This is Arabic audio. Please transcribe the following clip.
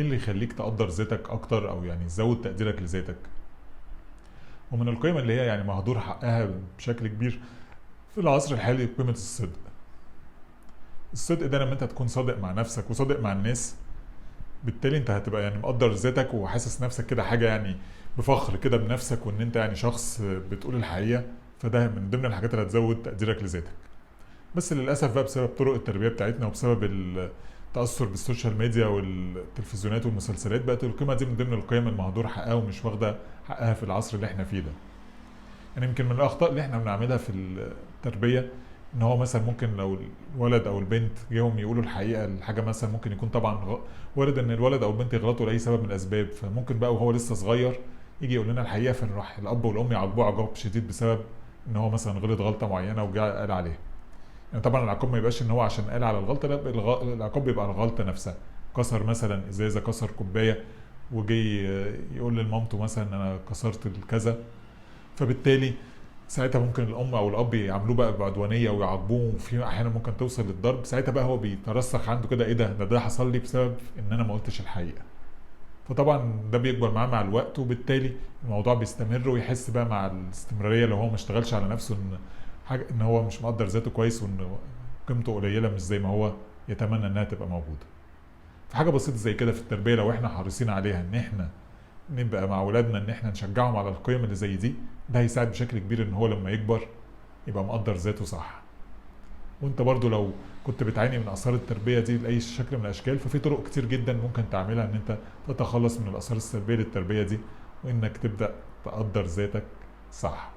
ايه اللي يخليك تقدر ذاتك اكتر او يعني تزود تقديرك لذاتك؟ ومن القيم اللي هي يعني مهدور حقها بشكل كبير في العصر الحالي قيمة الصدق. الصدق ده لما انت تكون صادق مع نفسك وصادق مع الناس، بالتالي انت هتبقى يعني مقدر ذاتك وحاسس نفسك كده حاجة يعني بفخر كده بنفسك، وان انت يعني شخص بتقول الحقيقة. فده من ضمن الحاجات اللي هتزود تقديرك لذاتك. بس للاسف بقى بسبب طرق التربيه بتاعتنا وبسبب التاثر بالسوشيال ميديا والتلفزيونات والمسلسلات، بقت القيمه دي من ضمن القيم المهدور حقها ومش واخده حقها في العصر اللي احنا فيه ده. يعني يمكن من الاخطاء اللي احنا بنعملها في التربيه ان هو مثلا ممكن لو الولد او البنت جيهم يقولوا الحقيقه الحاجه، مثلا ممكن يكون طبعا وارد ان الولد او البنت يغلطوا لاي سبب من الاسباب، فممكن بقى وهو لسه صغير يجي يقول لنا الحقيقه، فنروح الاب والام يعاقبوه عقاب شديد بسبب ان هو مثلا غلط غلطه معينه وجا قال عليها. يعني طبعا العقاب ما يبقاش ان هو عشان قال على الغلطه، لا العقاب بيبقى على الغلطه نفسها. كسر مثلا ازازه، كسر كوبايه، وجي يقول لمامته مثلا انا كسرت الكذا، فبالتالي ساعتها ممكن الام او الاب يعاملوه بقى بعدوانيه ويعاقبوه، وفي احيانا ممكن توصل للضرب. ساعتها بقى هو بيترسخ عنده كده، ايه ده حصل لي بسبب ان انا ما قلتش الحقيقه. فطبعا ده بيكبر معاه مع الوقت، وبالتالي الموضوع بيستمر ويحس بقى مع الاستمراريه لو هو ما اشتغلش على نفسه ان حاجه، ان هو مش مقدر ذاته كويس وان قيمته قليله مش زي ما هو يتمنى انها تبقى موجوده. فحاجه بسيطه زي كده في التربيه لو احنا حريصين عليها، ان احنا نبقى مع اولادنا ان احنا نشجعهم على القيم اللي زي دي، ده هيساعد بشكل كبير ان هو لما يكبر يبقى مقدر ذاته صح. وانت برضو لو كنت بتعاني من اثار التربيه دي لاي شكل من الاشكال، ففي طرق كتير جدا ممكن تعملها ان انت تتخلص من الاثار السلبيه للتربيه دي، وانك تبدا تقدر ذاتك صح.